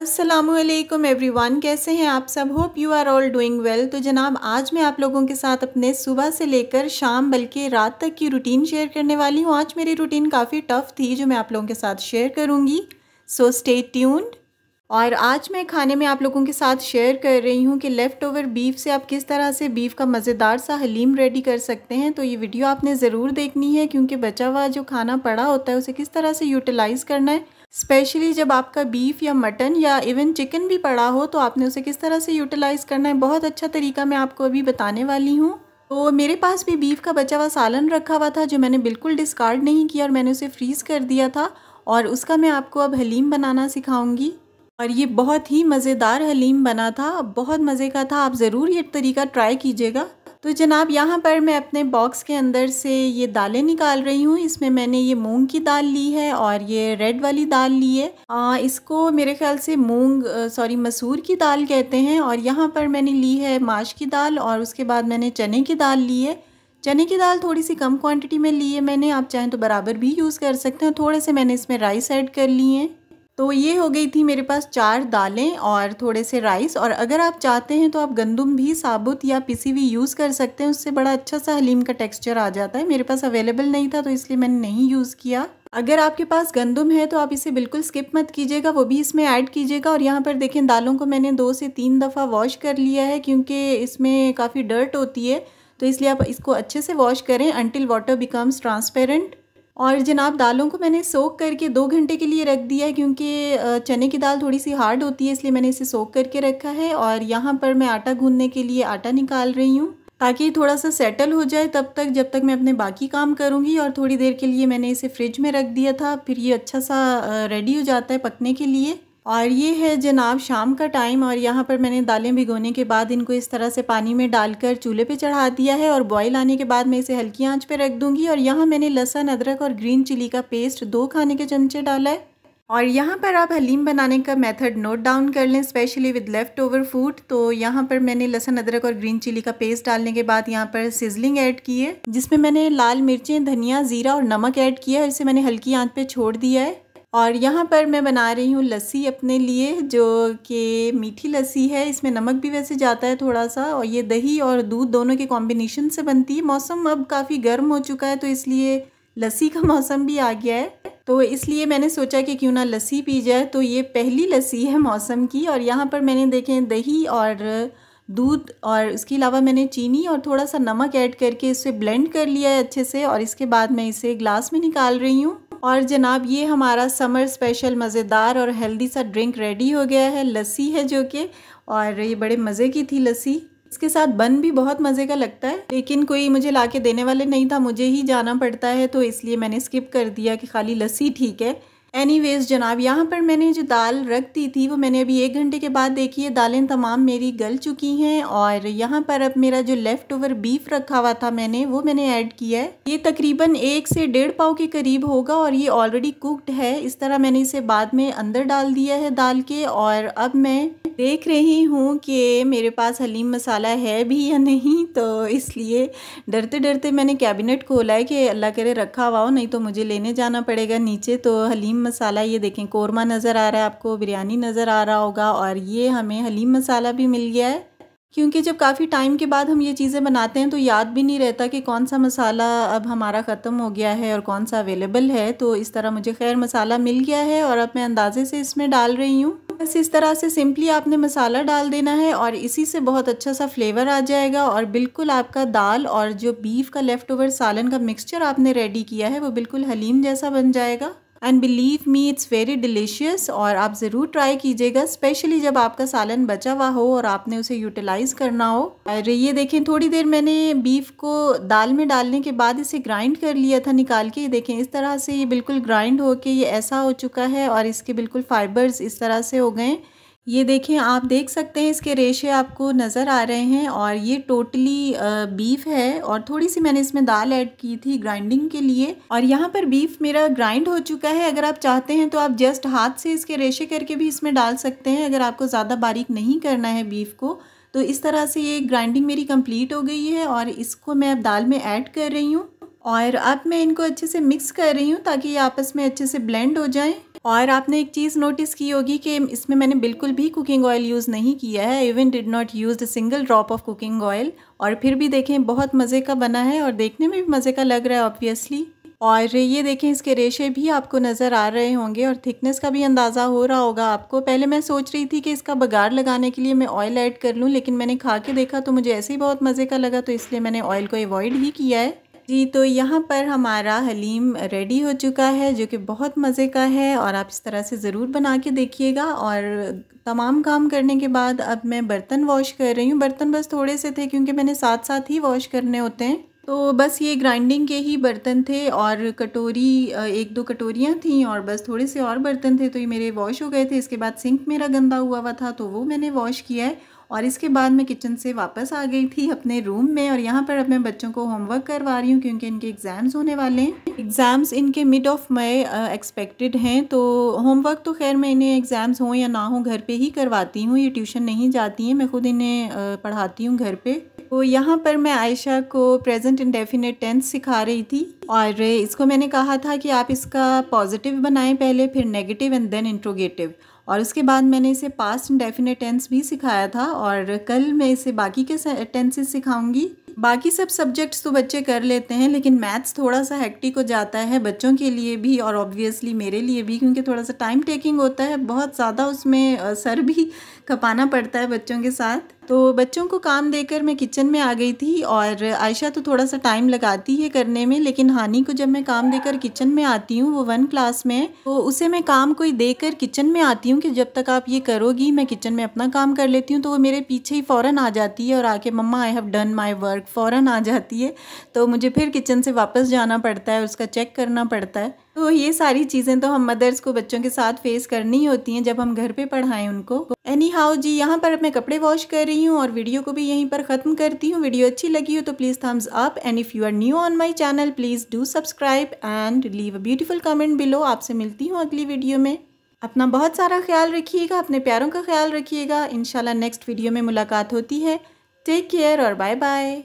अस्सलामुअलैकुम एवरीवन, कैसे हैं आप सब। Hope you are all doing well. तो जनाब आज मैं आप लोगों के साथ अपने सुबह से लेकर शाम बल्कि रात तक की रूटीन शेयर करने वाली हूँ। आज मेरी रूटीन काफ़ी टफ़ थी जो मैं आप लोगों के साथ शेयर करूँगी, सो स्टे ट्यून्ड। और आज मैं खाने में आप लोगों के साथ शेयर कर रही हूँ कि लेफ़्ट ओवर बीफ से आप किस तरह से बीफ का मज़ेदार सा हलीम रेडी कर सकते हैं। तो ये वीडियो आपने ज़रूर देखनी है क्योंकि बचा हुआ जो खाना पड़ा होता है उसे किस तरह से यूटिलाइज़ करना है, स्पेशली जब आपका बीफ या मटन या इवन चिकन भी पड़ा हो तो आपने उसे किस तरह से यूटिलाइज़ करना है। बहुत अच्छा तरीका मैं आपको अभी बताने वाली हूँ। तो मेरे पास भी बीफ का बचा हुआ सालन रखा हुआ था जो मैंने बिल्कुल डिस्कार्ड नहीं किया और मैंने उसे फ्रीज़ कर दिया था और उसका मैं आपको अब हलीम बनाना सिखाऊंगी। और ये बहुत ही मज़ेदार हलीम बना था, बहुत मज़े का था। आप ज़रूर ये तरीका ट्राई कीजिएगा। तो जनाब यहाँ पर मैं अपने बॉक्स के अंदर से ये दालें निकाल रही हूँ। इसमें मैंने ये मूंग की दाल ली है और ये रेड वाली दाल ली है। इसको मेरे ख्याल से मसूर की दाल कहते हैं। और यहाँ पर मैंने ली है माश की दाल और उसके बाद मैंने चने की दाल ली है। चने की दाल थोड़ी सी कम क्वांटिटी में ली है मैंने, आप चाहें तो बराबर भी यूज़ कर सकते हैं। थोड़े से मैंने इसमें राइस ऐड कर लिए हैं। तो ये हो गई थी मेरे पास 4 दालें और थोड़े से राइस। और अगर आप चाहते हैं तो आप गंदम भी साबुत या पिसी हुई यूज़ कर सकते हैं, उससे बड़ा अच्छा सा हलीम का टेक्सचर आ जाता है। मेरे पास अवेलेबल नहीं था तो इसलिए मैंने नहीं यूज़ किया। अगर आपके पास गंदम है तो आप इसे बिल्कुल स्किप मत कीजिएगा, वो भी इसमें ऐड कीजिएगा। और यहाँ पर देखें दालों को मैंने 2 से 3 दफ़ा वॉश कर लिया है क्योंकि इसमें काफ़ी डर्ट होती है, तो इसलिए आप इसको अच्छे से वॉश करें अंटिल वाटर बिकम्स ट्रांसपेरेंट। और जनाब दालों को मैंने सोक करके 2 घंटे के लिए रख दिया है क्योंकि चने की दाल थोड़ी सी हार्ड होती है, इसलिए मैंने इसे सोक करके रखा है। और यहाँ पर मैं आटा गूंदने के लिए आटा निकाल रही हूँ ताकि थोड़ा सा सेटल हो जाए तब तक जब तक मैं अपने बाकी काम करूँगी। और थोड़ी देर के लिए मैंने इसे फ्रिज में रख दिया था, फिर ये अच्छा सा रेडी हो जाता है पकने के लिए। और ये है जनाब शाम का टाइम और यहाँ पर मैंने दालें भिगोने के बाद इनको इस तरह से पानी में डालकर चूल्हे पे चढ़ा दिया है और बॉईल आने के बाद मैं इसे हल्की आंच पे रख दूंगी। और यहाँ मैंने लहसुन, अदरक और ग्रीन चिली का पेस्ट 2 खाने के चमचे डाला है। और यहाँ पर आप हलीम बनाने का मेथड नोट डाउन कर लें, specially with left over food. तो यहाँ पर मैंने लहसुन, अदरक और ग्रीन चिली का पेस्ट डालने के बाद यहाँ पर सिजलिंग ऐड की है जिसमें मैंने लाल मिर्चें, धनिया, ज़ीरा और नमक ऐड किया है। इसे मैंने हल्की आंच पे छोड़ दिया है। और यहाँ पर मैं बना रही हूँ लस्सी अपने लिए जो कि मीठी लस्सी है, इसमें नमक भी वैसे जाता है थोड़ा सा। और ये दही और दूध दोनों के कॉम्बिनेशन से बनती है। मौसम अब काफ़ी गर्म हो चुका है तो इसलिए लस्सी का मौसम भी आ गया है, तो इसलिए मैंने सोचा कि क्यों ना लस्सी पी जाए। तो ये पहली लस्सी है मौसम की। और यहाँ पर मैंने देखें दही और दूध और इसके अलावा मैंने चीनी और थोड़ा सा नमक ऐड करके इसे ब्लेंड कर लिया है अच्छे से। और इसके बाद मैं इसे ग्लास में निकाल रही हूँ। और जनाब ये हमारा समर स्पेशल मज़ेदार और हेल्दी सा ड्रिंक रेडी हो गया है। लस्सी है जो कि, और ये बड़े मज़े की थी लस्सी। इसके साथ बन भी बहुत मज़े का लगता है, लेकिन कोई मुझे लाके देने वाले नहीं था, मुझे ही जाना पड़ता है, तो इसलिए मैंने स्किप कर दिया कि खाली लस्सी ठीक है। एनीवेज जनाब यहाँ पर मैंने जो दाल रख दी थी वो मैंने अभी 1 घंटे के बाद देखी है दालें तमाम मेरी गल चुकी हैं। और यहाँ पर अब मेरा जो लेफ़्ट ओवर बीफ रखा हुआ था वो मैंने ऐड किया है। ये तकरीबन 1 से 1.5 पाव के करीब होगा और ये ऑलरेडी कुक्ड है। इस तरह मैंने इसे बाद में अंदर डाल दिया है दाल के। और अब मैं देख रही हूँ कि मेरे पास हलीम मसाला है भी या नहीं, तो इसलिए डरते डरते मैंने कैबिनेट खोला है कि अल्लाह करे रखा हुआ हो, नहीं तो मुझे लेने जाना पड़ेगा नीचे। तो हलीम मसाला ये देखें, कोरमा नज़र आ रहा है आपको, बिरयानी नज़र आ रहा होगा। और ये हमें हलीम मसाला भी मिल गया है क्योंकि जब काफ़ी टाइम के बाद हम ये चीज़ें बनाते हैं तो याद भी नहीं रहता कि कौन सा मसाला अब हमारा ख़त्म हो गया है और कौन सा अवेलेबल है। तो इस तरह मुझे खैर मसाला मिल गया है और अब मैं अंदाज़े से इसमें डाल रही हूँ। बस इस तरह से सिंपली आपने मसाला डाल देना है और इसी से बहुत अच्छा सा फ्लेवर आ जाएगा और बिल्कुल आपका दाल और जो बीफ का लेफ़्ट ओवर सालन का मिक्सचर आपने रेडी किया है वो बिल्कुल हलीम जैसा बन जाएगा। And believe me it's very delicious. और आप ज़रूर ट्राई कीजिएगा, स्पेशली जब आपका सालन बचा हुआ हो और आपने उसे यूटिलाइज़ करना हो। और ये देखें थोड़ी देर मैंने बीफ को दाल में डालने के बाद इसे ग्राइंड कर लिया था निकाल के। देखें इस तरह से ये बिल्कुल ग्राइंड होके ये ऐसा हो चुका है और इसके बिल्कुल फाइबर्स इस तरह से हो गए। ये देखें, आप देख सकते हैं इसके रेशे आपको नज़र आ रहे हैं। और ये टोटली बीफ है और थोड़ी सी मैंने इसमें दाल ऐड की थी ग्राइंडिंग के लिए। और यहाँ पर बीफ मेरा ग्राइंड हो चुका है। अगर आप चाहते हैं तो आप जस्ट हाथ से इसके रेशे करके भी इसमें डाल सकते हैं। अगर आपको ज़्यादा बारीक नहीं करना है बीफ को तो इस तरह से ये ग्राइंडिंग मेरी कंप्लीट हो गई है और इसको मैं अब दाल में ऐड कर रही हूँ और अब मैं इनको अच्छे से मिक्स कर रही हूँ ताकि ये आपस में अच्छे से ब्लेंड हो जाएं। और आपने एक चीज़ नोटिस की होगी कि इसमें मैंने बिल्कुल भी कुकिंग ऑयल यूज़ नहीं किया है, even did not use a single drop of cooking oil. और फिर भी देखें बहुत मज़े का बना है और देखने में भी मज़े का लग रहा है ऑब्वियसली। और ये देखें इसके रेशे भी आपको नज़र आ रहे होंगे और थिकनेस का भी अंदाज़ा हो रहा होगा आपको। पहले मैं सोच रही थी कि इसका बघार लगाने के लिए मैं ऑयल ऐड कर लूँ, लेकिन मैंने खा के देखा तो मुझे ऐसे ही बहुत मज़े का लगा, तो इसलिए मैंने ऑयल को अवॉइड ही किया है जी। तो यहाँ पर हमारा हलीम रेडी हो चुका है जो कि बहुत मज़े का है और आप इस तरह से ज़रूर बना के देखिएगा। और तमाम काम करने के बाद अब मैं बर्तन वॉश कर रही हूँ। बर्तन बस थोड़े से थे क्योंकि मैंने साथ साथ ही वॉश करने होते हैं, तो बस ये ग्राइंडिंग के ही बर्तन थे और कटोरी 1-2 कटोरियाँ थीं और बस थोड़े से और बर्तन थे, तो ये मेरे वॉश हो गए थे। इसके बाद सिंक मेरा गंदा हुआ था तो वो मैंने वॉश किया है और इसके बाद मैं किचन से वापस आ गई थी अपने रूम में। और यहाँ पर अब मैं बच्चों को होमवर्क करवा रही हूँ क्योंकि इनके एग्ज़ाम्स होने वाले हैं। एग्ज़ाम्स इनके मिड ऑफ मई एक्सपेक्टेड हैं, तो होमवर्क तो खैर मैं इन्हें एग्ज़ाम्स हों या ना हो घर पे ही करवाती हूँ। ये ट्यूशन नहीं जाती हैं, मैं ख़ुद इन्हें पढ़ाती हूँ घर पे। तो यहाँ पर मैं आयशा को प्रेजेंट इंडेफिनिट टेंस सिखा रही थी और इसको मैंने कहा था कि आप इसका पॉजिटिव बनाएं पहले, फिर नेगेटिव एंड देन इंट्रोगेटिव, और उसके बाद मैंने इसे पास्ट इंडेफिनिट टेंस भी सिखाया था और कल मैं इसे बाकी के टेंसेस सिखाऊंगी। बाकी सब सब्जेक्ट्स तो बच्चे कर लेते हैं, लेकिन मैथ्स थोड़ा सा हेक्टिक हो जाता है बच्चों के लिए भी और ऑब्वियसली मेरे लिए भी, क्योंकि थोड़ा सा टाइम टेकिंग होता है, बहुत ज़्यादा उसमें सर भी खपाना पड़ता है बच्चों के साथ। तो बच्चों को काम देकर मैं किचन में आ गई थी और आयशा तो थोड़ा सा टाइम लगाती है करने में, लेकिन हानी को जब मैं काम देकर किचन में आती हूँ, वो 1 क्लास में है, तो उसे मैं काम कोई देकर किचन में आती हूँ कि जब तक आप ये करोगी मैं किचन में अपना काम कर लेती हूँ, तो वो मेरे पीछे ही फ़ौरन आ जाती है और आके मम्मा I have done my work फ़ौरन आ जाती है। तो मुझे फिर किचन से वापस जाना पड़ता है, उसका चेक करना पड़ता है। तो ये सारी चीज़ें तो हम मदर्स को बच्चों के साथ फेस करनी होती हैं जब हम घर पे पढ़ाएं उनको। एनी हाउ जी, यहाँ पर अब मैं कपड़े वॉश कर रही हूँ और वीडियो को भी यहीं पर ख़त्म करती हूँ। वीडियो अच्छी लगी हो तो please thumbs up and if you are new on my channel please do subscribe and leave a beautiful comment below. आपसे मिलती हूँ अगली वीडियो में। अपना बहुत सारा ख्याल रखिएगा, अपने प्यारों का ख्याल रखिएगा। इंशाल्लाह नेक्स्ट वीडियो में मुलाकात होती है। टेक केयर और बाय बाय।